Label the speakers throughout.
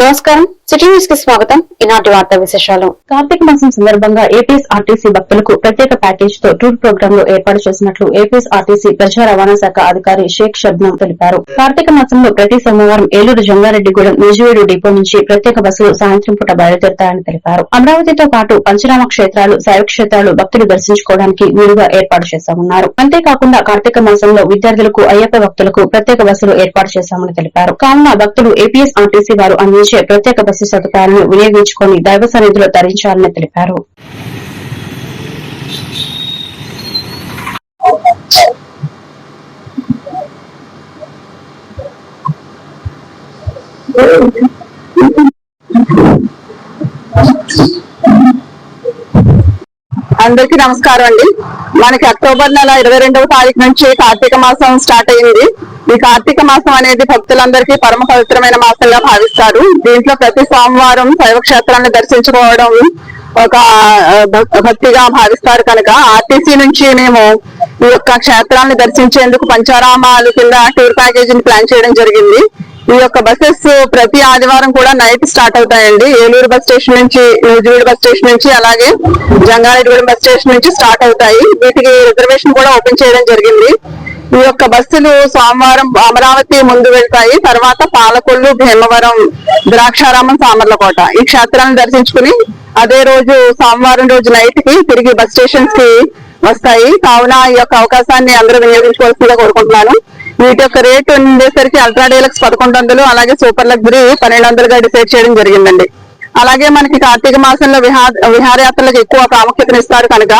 Speaker 1: నమస్కారం, city news కి స్వాగతం. ఈనాటి వార్తా విశేషాలు. కార్తీక మాసం సందర్భంగా ఏపీఎస్ఆర్టీసీ భక్తులకు ప్రత్యేక ప్యాకేజ్ తో టూర్ ప్రోగ్రామ్ లో ఏర్పాటు చేసినట్లు ఏపీఎస్ఆర్టీసీ ప్రజా రవాణా శాఖ అధికారి షేక్ షబ్నం తెలిపారు. కార్తీక మాసంలో ప్రతి సోమవారం ఏలూరు జంగారెడ్డిగూడెం నూజివీడు డిపో నుంచి ప్రత్యేక బస్సులు సాయంత్రం పూట బయలుదేరుతాయని తెలిపారు. అమరావతితో పాటు పంచరామ క్షేత్రాలు, శైవ క్షేత్రాలు భక్తులు దర్శించుకోవడానికి వీలుగా ఏర్పాటు చేశామన్నారు. అంతేకాకుండా కార్తీక మాసంలో విద్యార్థులకు, అయ్యప్ప భక్తులకు ప్రత్యేక బస్సులు ఏర్పాటు చేశామని తెలిపారు. కావున భక్తులు ఏపీఎస్ఆర్టీసీ వారు అందించే ప్రత్యేక బస్సు సదుపాయాలను వినియోగించుకుని దైవ సన్నిధిలో తరించాలని తెలిపారు.
Speaker 2: అందరికీ నమస్కారం అండి. మనకి అక్టోబర్ నెల 22వ తారీఖు నుంచి కార్తీక మాసం స్టార్ట్ అయింది. ఈ కార్తీక మాసం అనేది భక్తులందరికీ పరమ పవిత్రమైన మాసంగా భావిస్తారు. దీంట్లో ప్రతి సోమవారం శైవ క్షేత్రాన్ని దర్శించుకోవడం ఒక భక్తిగా భావిస్తారు కనుక ఆర్టీసీ నుంచి మేము ఈ యొక్క క్షేత్రాన్ని దర్శించేందుకు పంచారామాలు కింద టూర్ ప్యాకేజీని ప్లాన్ చేయడం జరిగింది. ఈ యొక్క బస్సెస్ ప్రతి ఆదివారం కూడా నైట్ స్టార్ట్ అవుతాయండి. ఏలూరు బస్ స్టేషన్ నుంచి, నూజివీడు బస్ స్టేషన్ నుంచి, అలాగే జంగారెడ్డిగూడెం బస్ స్టేషన్ నుంచి స్టార్ట్ అవుతాయి. వీటికి రిజర్వేషన్ కూడా ఓపెన్ చేయడం జరిగింది. ఈ యొక్క బస్సులు సోమవారం అమరావతి ముందు వెళ్తాయి. తర్వాత పాలకొల్లు, భీమవరం, ద్రాక్షారామం, సామర్లకోట ఈ క్షేత్రాలను దర్శించుకుని అదే రోజు సోమవారం రోజు నైట్ కి తిరిగి బస్ స్టేషన్స్ కి వస్తాయి. కావున ఈ యొక్క అవకాశాన్ని అందరూ వినియోగించుకోవాల్సిందిగా కోరుకుంటున్నాను. వీటి యొక్క రేట్ ఉండేసరికి అల్ట్రా డీలక్స్ 1100, అలాగే సూపర్ లగ్జరీ 1200గా డిసైడ్ చేయడం జరిగిందండి. అలాగే మనకి కార్తీక మాసంలో విహారయాత్రలకు ఎక్కువ ప్రాముఖ్యతనిస్తారు కనుక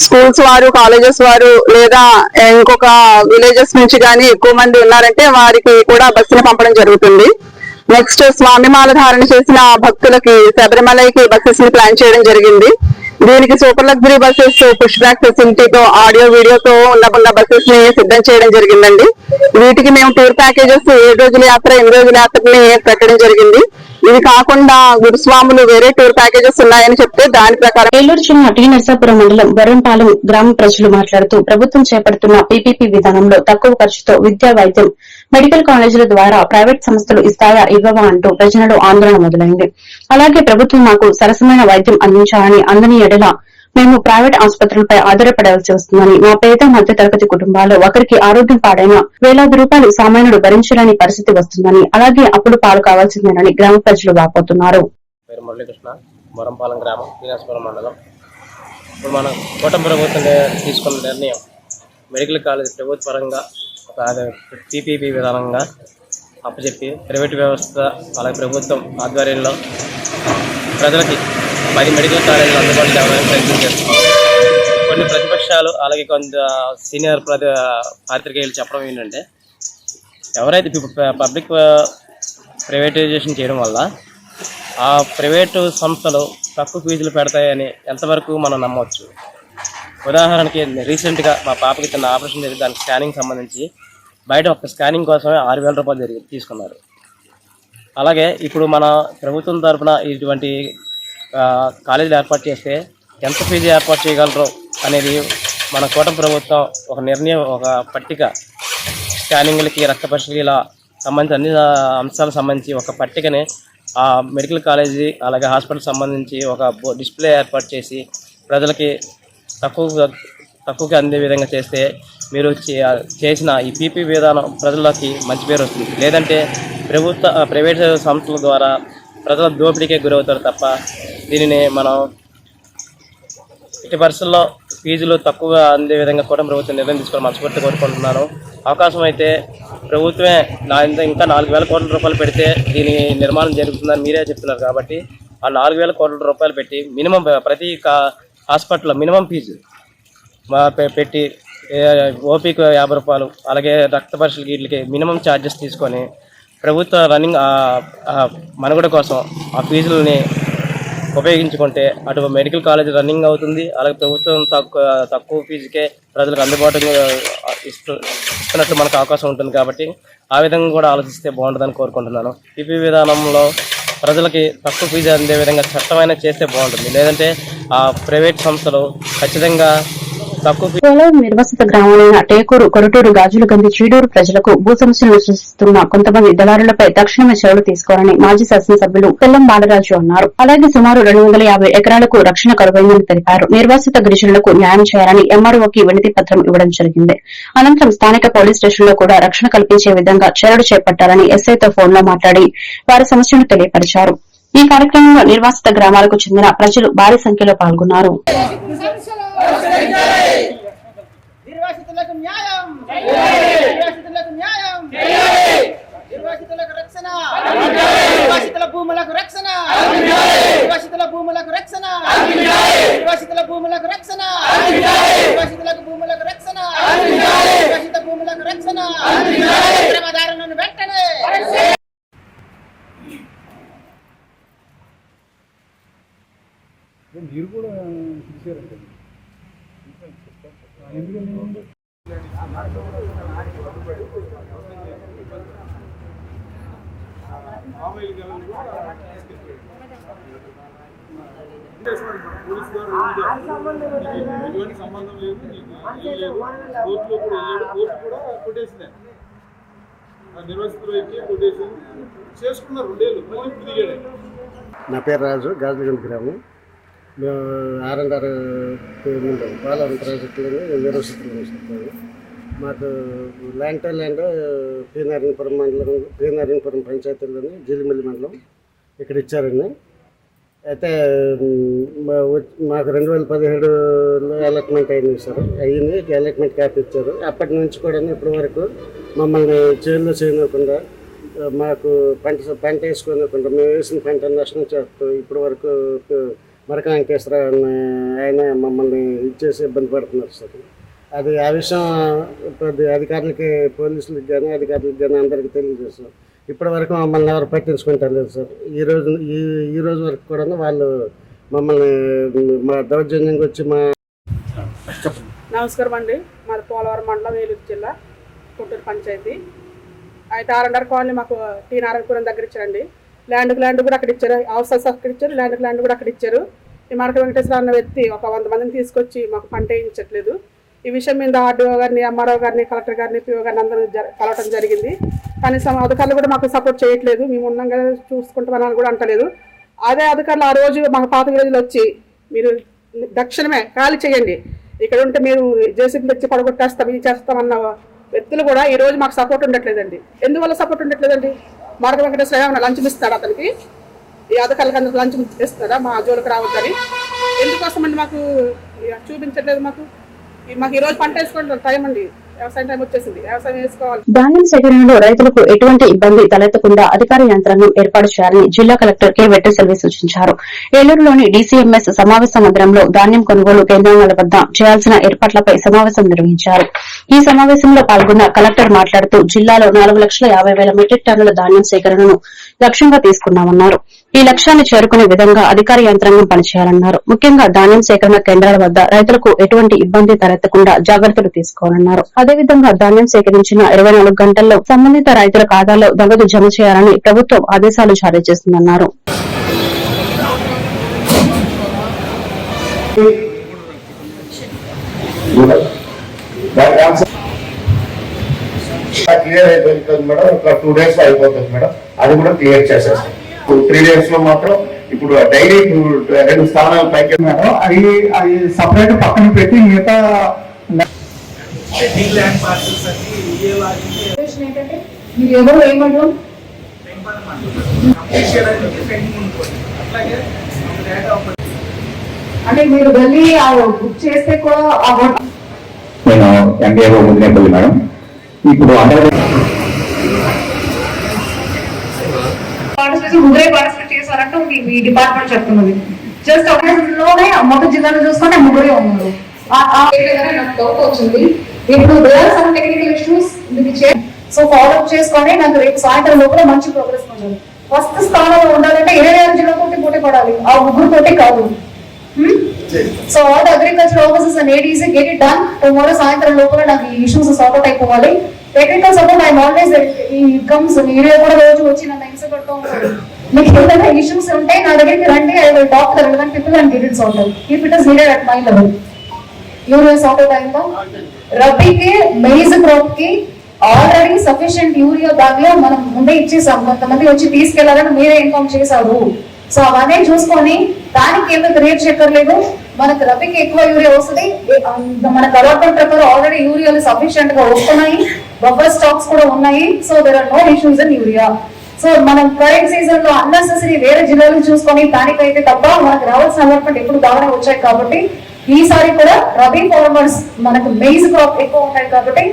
Speaker 2: స్కూల్స్ వారు, కాలేజెస్ వారు లేదా ఇంకొక విలేజెస్ నుంచి కానీ ఎక్కువ మంది ఉన్నారంటే వారికి కూడా బస్సును పంపడం జరుగుతుంది. నెక్స్ట్ స్వామిమాల ధారణ చేసిన భక్తులకి శబరిమలకి బస్సెస్ ని ప్లాన్ చేయడం జరిగింది. దీనికి super luxury buses push back ఫెసిలిటీతో, ఆడియో వీడియోతో ఉన్న బస్సెస్ ని సిద్ధం చేయడం జరిగిందండి. వీటికి మేము టూర్ ప్యాకేజెస్ 7 రోజుల యాత్ర, 8 రోజుల యాత్రని పెట్టడం జరిగింది. ఇవి కాకుండా గురుస్వాములు వేరే టూర్ ప్యాకేజెస్ ఉన్నాయని చెప్తే దాని ప్రకారం
Speaker 1: ఏలూరు జిల్లా టీ నర్సాపురం మండలం వరంపాలెం గ్రామ ప్రజలు మాట్లాడుతూ ప్రభుత్వం చేపడుతున్న పీపీపీ విధానంలో తక్కువ ఖర్చుతో విద్యా, వైద్యం, మెడికల్ కాలేజీల ద్వారా ప్రైవేట్ సంస్థలు ఇస్తాయా, ఇవ్వవా అంటూ ప్రజలలో ఆందోళన మొదలైంది. అలాగే ప్రభుత్వం మాకు సరసమైన వైద్యం అందించాలని, అందని ఎడల మేము ప్రైవేట్ ఆసుపత్రులపై ఆధారపడాల్సి వస్తుందని, మా పేద మధ్య తరగతి కుటుంబాల్లో ఒకరికి ఆరోగ్యం పాడైన వేలాది రూపాయలు సామాన్యుడు భరించలేని పరిస్థితి వస్తుందని, అలాగే అప్పుడు పాలు కావాల్సిందేనని గ్రామ ప్రజలు వాపోతున్నారు.
Speaker 3: వరంపాలెం గ్రామం, శ్రీనివాసపురం మండలం. ఇప్పుడు మనం కూటమి ప్రభుత్వం తీసుకున్న నిర్ణయం మెడికల్ కాలేజ్ ప్రభుత్వ పరంగా పీపీపీ విధానంగా అప్పచెప్పి ప్రైవేట్ వ్యవస్థ అలాగే ప్రభుత్వం ఆధ్వర్యంలో ప్రజలకి 10 మెడికల్ కాలేజీలు అందుబాటులో తేవడానికి ప్రయత్నం చేస్తున్నాం. కొన్ని ప్రతిపక్షాలు అలాగే కొంత సీనియర్ పాత్రికేయులు చెప్పడం ఏంటంటే, ఎవరైతే పబ్లిక్ ప్రైవేటైజేషన్ చేయడం వల్ల ఆ ప్రైవేటు సంస్థలు తక్కువ ఫీజులు పెడతాయని ఎంతవరకు మనం నమ్మవచ్చు. ఉదాహరణకి రీసెంట్గా మా పాపకి చిన్న ఆపరేషన్ జరిగి దానికి స్కానింగ్ సంబంధించి బయట ఒక స్కానింగ్ కోసమే 6,000 రూపాయలు తీసుకున్నారు. అలాగే ఇప్పుడు మన ప్రభుత్వం తరఫున ఇటువంటి కాలేజీలు ఏర్పాటు చేస్తే ఎంత ఫీజు ఏర్పాటు చేయగలరు అనేది మన కూటమి ప్రభుత్వం ఒక నిర్ణయం, ఒక పట్టిక, స్కానింగ్లకి, రక్త పరిశీలనకి ఇలా సంబంధించి అన్ని అంశాలకు సంబంధించి ఒక పట్టికని ఆ మెడికల్ కాలేజీ అలాగే హాస్పిటల్ సంబంధించి ఒక డిస్ప్లే ఏర్పాటు చేసి ప్రజలకి తక్కువకి అందే విధంగా చేస్తే మీరు చేసిన ఈ పీపీ విధానం ప్రజలకి మంచి పేరు వస్తుంది. లేదంటే ప్రైవేట్ సంస్థల ద్వారా ప్రజల దోపిడీకే గురవుతారు తప్ప దీనిని మనం ఇటు పరిస్థితుల్లో ఫీజులు తక్కువగా అందే విధంగా కూడా ప్రభుత్వం నిర్ణయం తీసుకొని మనస్ఫూర్తి కోరుకుంటున్నాను. అవకాశం అయితే ప్రభుత్వమే ఇంకా 4,000 కోట్ల రూపాయలు పెడితే దీని నిర్మాణం జరుగుతుందని మీరే చెప్తున్నారు కాబట్టి ఆ 4,000 కోట్ల రూపాయలు పెట్టి మినిమం ప్రతి హాస్పిటల్లో మినిమం ఫీజు పెట్టి ఓపీకి 50 రూపాయలు, అలాగే రక్త పరీక్షలకి వీటికి మినిమం ఛార్జెస్ తీసుకొని ప్రభుత్వ రన్నింగ్ మనుగడ కోసం ఆ ఫీజులని ఉపయోగించుకుంటే అటు మెడికల్ కాలేజ్ రన్నింగ్ అవుతుంది, అలాగే ప్రభుత్వం తక్కువ ఫీజుకే ప్రజలకు అందుబాటులో ఇస్తున్నట్లు మనకు అవకాశం ఉంటుంది. కాబట్టి ఆ విధంగా కూడా ఆలోచిస్తే బాగుంటుందని కోరుకుంటున్నాను. పీపీ విధానంలో ప్రజలకి తక్కువ ఫీజు అందే విధంగా చట్టమైనా చేస్తే బాగుంటుంది. లేదంటే ఆ ప్రైవేట్ సంస్థలు ఖచ్చితంగా తక్కువ
Speaker 1: పోలవరం నిర్వసిత గ్రామాలైన టేకూరు, కొరటూరు, గాజులగంది, చీడూరు ప్రజలకు భూ సమస్యలను సృష్టిస్తున్న కొంతమంది దళారులపై తక్షణమే చర్యలు తీసుకోవాలని మాజీ శాసనసభ్యులు తెల్లం బాలరాజు అన్నారు. అలాగే సుమారు 250 ఎకరాలకు రక్షణ కరువైందని తెలిపారు. నిర్వాసిత గిరిజనులకు న్యాయం చేయాలని ఎంఆర్ఓకి వినతి పత్రం ఇవ్వడం జరిగింది. అనంతరం స్థానిక పోలీస్ స్టేషన్లో కూడా రక్షణ కల్పించే విధంగా చర్యలు చేపట్టాలని ఎస్ఐతో ఫోన్లో మాట్లాడి వారి సమస్యను తెలియపరిచారు. ఈ కార్యక్రమంలో నిర్వాసిత గ్రామాలకు చెందిన ప్రజలు భారీ సంఖ్యలో పాల్గొన్నారు.
Speaker 4: నిర్వాసితులకు న్యాయం, నిర్వాసితులకు న్యాయం, నిర్వాసితులకు రక్షణ, నిర్వాసితుల భూములకు రక్షణ, నిర్వాసితుల భూములకు రక్షణ, నిర్వాసితుల భూములకు రక్షణ, నిర్వాసితులకు భూములకు రక్షణ, నిర్వాసిత భూములకు రక్షణ, అక్రమదారులను వెంటనే
Speaker 5: మీరు కూడా చూసారంటే ఎందుకంటే ఎటువంటి సంబంధం లేదు, కోర్టులో కూడా కోర్టు కూడా కొట్టేసింది, నిర్వసితుల వైపు కొట్టేసింది, చేసుకున్నారు 2 ఏళ్ళు, మళ్ళీ ఇప్పుడు దిగాడు.
Speaker 6: నా పేరు రాజు, గాజులగంది గ్రామం. ఆర్ఎండ్ఆర్ పోలవరం ప్రాజెక్టులోనే నిర్వసితులు వస్తున్నాము. మాకు ల్యాండ్ టు ల్యాండ్ పీనారాయణపురం మండలం, పీనారాయణపురం పంచాయతీలోని జిలిమిల్లి మండలం ఇక్కడ ఇచ్చారండి. అయితే మాకు 2017లో అలాట్మెంట్ అయింది సార్, అయ్యింది, అలాట్మెంట్ క్యాప్ ఇచ్చారు. అప్పటి నుంచి కూడా ఇప్పటి వరకు మమ్మల్ని చేనులో చేయనివ్వకుండా, మాకు పంట వేసుకోనివ్వకుండా, మేము వేసిన పంట నష్టం చేస్తూ ఇప్పటి వరకు మరక వెంకటేశ్వరరావు ఆయన మమ్మల్ని ఇచ్చేసి ఇబ్బంది పడుతున్నారు సార్. అది ఆ విషయం అధికారులకి, పోలీసులకు కానీ అధికారులకు కానీ అందరికీ తెలియజేస్తాం. ఇప్పటి వరకు మమ్మల్ని ఎవరు పట్టించుకుంటారు లేదు సార్. ఈ రోజు వరకు కూడా వాళ్ళు మమ్మల్ని మా దౌర్జన్యంగా వచ్చి
Speaker 7: నమస్కారం అండి. మాది పోలవరం మండలం, ఏలూరు జిల్లా, కొట్టూరు పంచాయతీ. అయితే ఆర్ఎండ్ఆర్ కాలనీ మాకు టీ నారాయణపురం దగ్గర ఇచ్చారండి. ల్యాండ్ కూడా అక్కడ ఇచ్చారు, హౌస్ అక్కడ ఇచ్చారు, ల్యాండ్ కూడా అక్కడ ఇచ్చారు. ఈ మరక వెంకటేశ్వర అన్న వ్యక్తి ఒక 100 మందిని తీసుకొచ్చి మాకు పంట వేయించట్లేదు. ఈ విషయం మీద ఆర్డీఓ గారిని, ఎంఆర్ఓ గారిని, కలెక్టర్ గారిని, పిఓ గారిని అందరూ కలవటం జరిగింది. కనీసం అధికారులు కూడా మాకు సపోర్ట్ చేయట్లేదు. మేము ఉన్నాం కదా చూసుకుంటామని కూడా అంటలేదు. అదే అధికారులు ఆ రోజు మాకు పాత విలేజ్లో వచ్చి మీరు దక్షిణమే ఖాళీ చేయండి, ఇక్కడ ఉంటే మీరు జేసీబీ తెచ్చి పడగొట్టేస్తాం, ఇది చేస్తామన్న వ్యక్తులు కూడా ఈ రోజు మాకు సపోర్ట్ ఉండట్లేదండి. ఎందువల్ల సపోర్ట్ ఉండట్లేదండి? మరక వెంకటేశ్వర ఏమన్నా లంచం ఇస్తాడు అతనికి? ఈ అధికారులకు అందరికి లంచం ఇస్తాడా మా జోలికి రావద్దని? ఎందుకోసమండి మాకు చూపించట్లేదు? మాకు ఈ రోజు పంట వేసుకోవడం టైం అండి, వ్యవసాయం టైం వచ్చేసింది, వ్యవసాయం వేసుకోవాలి.
Speaker 1: ధాన్యం సేకరణలో రైతులకు ఎటువంటి ఇబ్బంది తలెత్తకుండా అధికార యంత్రాంగం ఏర్పాటు చేయాలని జిల్లా కలెక్టర్ కె వెట్రిసెల్వి సూచించారు. ఏలూరులోని డీసీఎంఎస్ సమావేశ మందిరంలో ధాన్యం కొనుగోలు కేంద్రాల వద్ద చేయాల్సిన ఏర్పాట్లపై సమావేశం నిర్వహించారు. ఈ సమావేశంలో పాల్గొన్న కలెక్టర్ మాట్లాడుతూ జిల్లాలో 4,50,000 మెట్రిక్ టన్నుల ధాన్యం సేకరణను లక్ష్యంగా తీసుకున్నామన్నారు. ఈ లక్ష్యాన్ని చేరుకునే విధంగా అధికార యంత్రాంగం పనిచేయాలన్నారు. ముఖ్యంగా ధాన్యం సేకరణ కేంద్రాల వద్ద రైతులకు ఎటువంటి ఇబ్బంది తలెత్తకుండా జాగ్రత్తలు తీసుకోవాలన్నారు. అదేవిధంగా ధాన్యం సేకరించిన 24 గంటల్లో సంబంధిత రైతుల ఖాతాలో నగదు జమ చేయాలని ప్రభుత్వం ఆదేశాలు జారీ చేసిందన్నారు.
Speaker 8: క్లియర్ అయిపోతుంది మేడం, ఒక 2 days లో అయిపోతుంది మేడం. అది కూడా క్లియర్ చేసేస్తాం. 3 days లో మాత్రం ఇప్పుడు డైలీ 2 స్థానాలు పైకి మేడం, అవి సపరేట్ పక్కన పెట్టి మిగతా
Speaker 9: ఎవరు ఏమంటారు అంటే మీరు వెళ్ళి బుక్ చేస్తే కూడా
Speaker 8: నేను ఎండిఏఓ ముదినేపల్లి మేడం. ఇప్పుడు
Speaker 9: పార్టిసిపేట్ చేశారంటే మీ డిపార్ట్మెంట్ చెప్తున్నది. జస్ట్ లోనే మొత్తం జిల్లాలో చూసుకుంటే 3 ఉన్నారు. నాకు డౌట్ వచ్చింది. ఇప్పుడు some technical issues so follow up చేసుకొని నాకు రేపు సాయంత్రం లోపల మంచి ప్రోగ్రెస్ ఉండాలి. ఫస్ట్ స్థానంలో ఉండాలంటే 26 జిల్లాతో పోటీ పడాలి, ఆ 3 తోటి కాదు. So all the agriculture officers and Aedes get it done tomorrow సాయంత్రం లోపల నాకు ఈ ఇష్యూస్ సార్ట్ అవుట్ అయిపోవాలి. Technical support I always comes. మీరే కూడా రోజు వచ్చి నన్ను హింస పెడుతూ ఉంటారు. మీకు ఏదైనా ఇష్యూస్ ఉంటే నా దగ్గరికి రండి, I will talk to the relevant people and get it sort out if it is needed at my level. Urea sort out అయిందా? రబీకి మెయిజ్ క్రాప్ కి ఆల్రెడీ సఫిషియెంట్ యూరియా బ్యాగ్ లో మనం ముందే ఇచ్చేసాం. కొంతమంది వచ్చి తీసుకెళ్లాలని మీరే ఇన్ఫార్మ్ చేశారు. సో అవన్నీ చూసుకొని దానికి ఏమో రేట్ చెక్కర్లేదు. మనకు రబీకి ఎక్కువ యూరియా వస్తుంది. మనకు అలాట్మెంట్ ప్రకారం ఆల్రెడీ యూరియాలు సఫిషియెంట్ గా వస్తున్నాయి. బఫర్ స్టాక్స్ కూడా ఉన్నాయి. So there are no issues in urea. సో మనం కరెంట్ సీజన్ లో అన్నెసెసరీ వేరే జిల్లాలు చూసుకొని దానికైతే తప్ప మనకు రావాల్సిన అలాట్మెంట్ ఎప్పుడు బాగానే వచ్చాయి. కాబట్టి ఈసారి కూడా రబీ ఫార్మర్స్ మనకు మెయిజ్ క్రాప్ ఎక్కువ ఉంటాయి కాబట్టి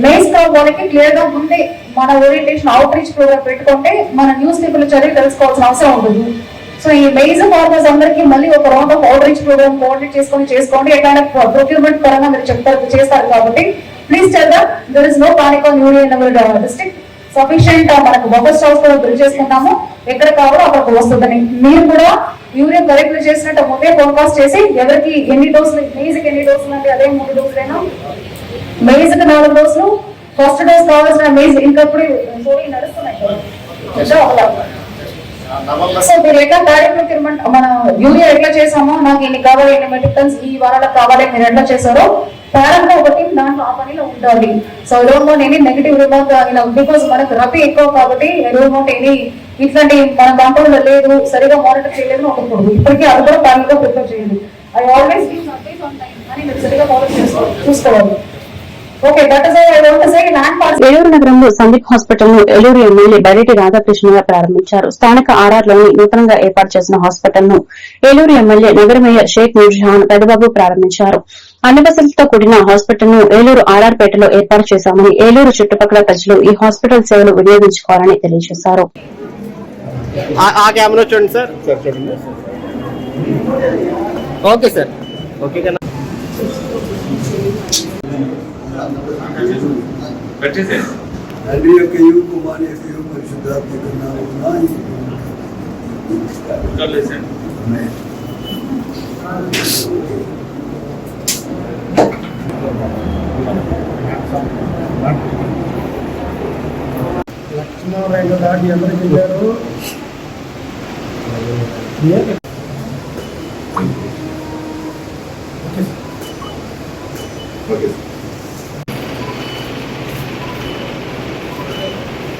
Speaker 9: మెయిజ్ క్రాప్ వాళ్ళకి క్లియర్ గా ముందే మన ఓరియంటేషన్ అవుట్ రీచ్ ప్రోగ్రామ్ పెట్టుకుంటే మన న్యూస్ పేపర్లు చదివి తెలుసుకోవాల్సిన అవసరం ఉంటుంది. సో ఈ మెయిజ్ ఫార్మర్స్ అందరికీ మళ్ళీ ఒక round of outreach programme coordinate చేసుకోండి. ఎట్లా ప్రొక్యూర్మెంట్ పరంగా మీరు చేస్తారు కాబట్టి please tell that there is no panic on urea in our district. Sufficient మనకు బఫర్ స్టాక్స్ కూడా బిల్డ్ చేసుకుంటాము. ఎక్కడ కావాలో అక్కడికి వస్తుందని మీరు కూడా యూరియా కరెక్ట్ చేసినట్టు ముందే ఫోర్కాస్ట్ చేసి ఎవరికి ఎన్ని డోసులు, మెయిజ్కి ఎన్ని డోసులు అంటే అదే 3 డోసులైనా, మెయిజ్కి 4 డోసులు, ఫస్ట్ డోస్ కావాల్సిన మెయిజ్ ఇంకప్పుడు నడుస్తున్నాయి. సో మీరు ఎట్లా డైరెక్ట్ ప్రొక్యూర్మెంట్ మన యూరియా ఎట్లా చేసామో నాకు ఇన్ని కావాలి, ఎన్ని మెట్రిక్ టన్స్ ఈ వారాలకు కావాలి మీరు ఎట్లా చేశారో ప్రారంభ ఒక టీం దాంట్లో ఆ పనిలో ఉండాలి. So I don't want any negative remark because మనకు రబీ ఎక్కువ కాబట్టి ఐ డోంట్ వాంట్ ఎనీ ఇట్లాంటి మన కంట్రోల్ లో లేదు, సరిగా మానిటర్ చేయలేదు ఉండకూడదు. ఇప్పటికీ అది కూడా ప్లాన్ గా ప్రిపేర్ చేయండి. I always give update on time అని మీరు సరిగా ఫాలో చూసుకోవాలి. Okay, that is I want to say land parcel.
Speaker 1: Eluru నగరంలో సందీప్ హాస్పిటల్ ను ఏలూరు ఎమ్మెల్యే బైరెడ్డి రాధాకృష్ణ ప్రారంభించారు. స్థానిక ఆర్ఆర్లోని నూతనంగా ఏర్పాటు చేసిన హాస్పిటల్ ను ఏలూరు ఎమ్మెల్యే నగర మేయర్ షేక్ నూర్జహాన్ పెదబాబు ప్రారంభించారు. అన్ని వసతులతో కూడిన హాస్పిటల్ ను ఏలూరు ఆర్ఆర్పేటలో ఏర్పాటు చేశామని, ఏలూరు చుట్టుపక్కల ప్రజలు ఈ హాస్పిటల్ సేవలు వినియోగించుకోవాలని తెలియజేశారు.
Speaker 3: ఓకే సార్, ఓకే కదా.
Speaker 6: లక్ష్మణ దాటి ఎవరికి వెళ్ళారు?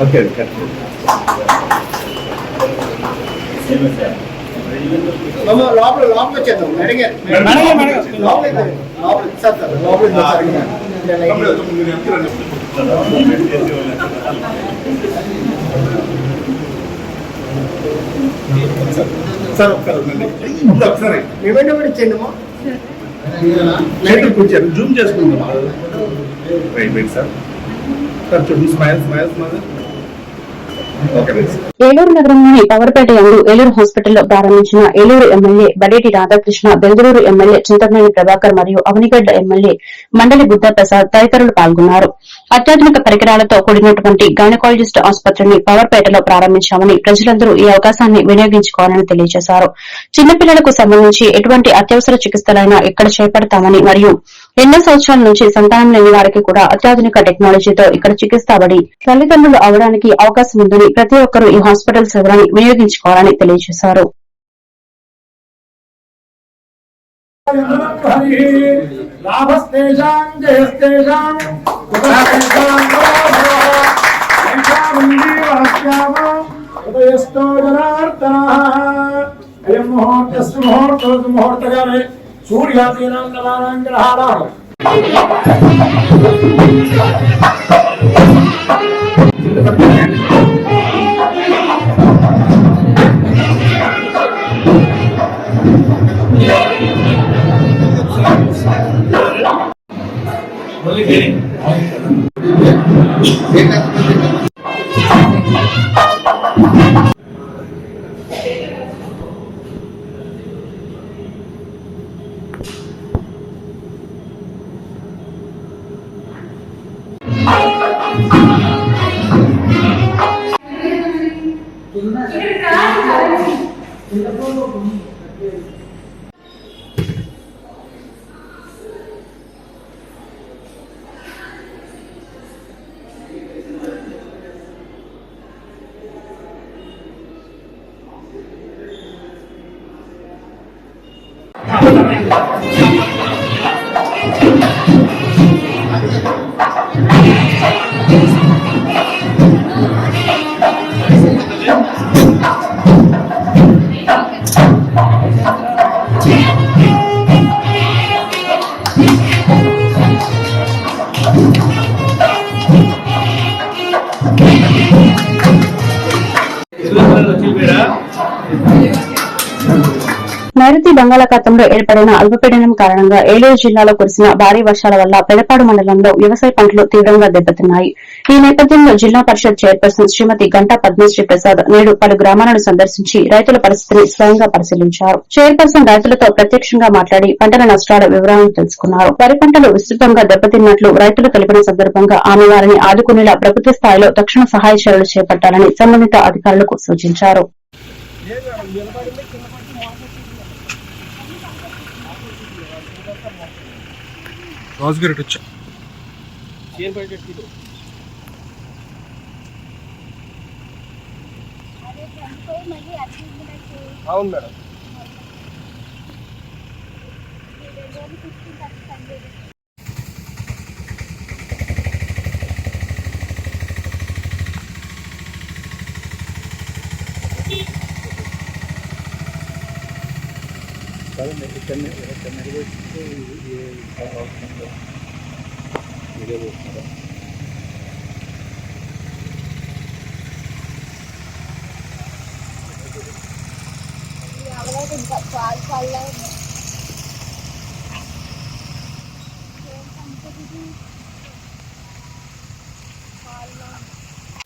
Speaker 8: ఓకే
Speaker 4: లోపల వచ్చేద్దాం.
Speaker 5: సార్ ఒకసారి
Speaker 4: ఏమైనా కూడా ఇచ్చేయండమ్మా.
Speaker 5: లైట్ కూర్చోండి, జూమ్ చేసుకుందాం. వెయిట్ సార్, చూడండి, స్మైల్.
Speaker 1: ఏలూరు నగరంలోని పవర్పేట యందు ఏలూరు హాస్పిటల్లో ప్రారంభించిన ఏలూరు ఎమ్మెల్యే బడేటి రాధాకృష్ణ, బెంగళూరు ఎమ్మెల్యే చింతమనేని ప్రభాకర్ మరియు అవనిగడ్డ ఎమ్మెల్యే మండలి బుద్ధప్రసాద్ తదితరులు పాల్గొన్నారు. అత్యాధునిక పరికరాలతో కూడినటువంటి గైనకాలజిస్ట్ ఆసుపత్రిని పవర్పేటలో ప్రారంభించామని, ప్రజలందరూ ఈ అవకాశాన్ని వినియోగించుకోవాలని తెలియజేశారు. చిన్నపిల్లలకు సంబంధించి ఎటువంటి అత్యవసర చికిత్సలైనా ఇక్కడ చేపడతామని మరియు ఎన్నో సంవత్సరాల నుంచి సంతానం లేని వారికి కూడా అత్యాధునిక టెక్నాలజీతో ఇక్కడ చికిత్సబడి తల్లిదండ్రులు అవడానికి అవకాశం ఉందని, ప్రతి ఒక్కరూ ఈ హాస్పిటల్ సేవలను వినియోగించుకోవాలని తెలియజేశారు. నైరుతి బంగాళాఖాతంలో ఏర్పడిన అల్పపీడనం కారణంగా ఏలూరు జిల్లాలో కురిసిన భారీ వర్షాల వల్ల పెదపాడు మండలంలో వ్యవసాయ పంటలు తీవ్రంగా దెబ్బతిన్నాయి. ఈ నేపథ్యంలో జిల్లా పరిషత్ చైర్పర్సన్ శ్రీమతి గంటా పద్మశ్రీ ప్రసాద్ నేడు పలు గ్రామాలను సందర్శించి రైతుల పరిస్థితిని స్వయంగా పరిశీలించారు. చైర్పర్సన్ రైతులతో ప్రత్యక్షంగా మాట్లాడి పంటల నష్టాల వివరాలను తెలుసుకున్నారు. వరి పంటలు విస్తృతంగా దెబ్బతిన్నట్లు రైతులు తెలిపిన సందర్భంగా ఆమె వారిని ఆదుకునేలా ప్రభుత్వ స్థాయిలో తక్షణ సహాయ చర్యలు చేపట్టాలని సంబంధిత అధికారులకు సూచించారు.
Speaker 5: అవును మేడం.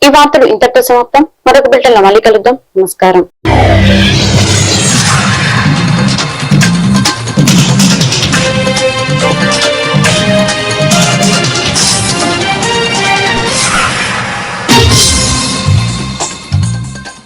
Speaker 1: ఈ వార్తలు ఇంతటితో సమాప్తం. మరొక బిల్టన్లో మళ్ళీ కలుద్దాం. నమస్కారం.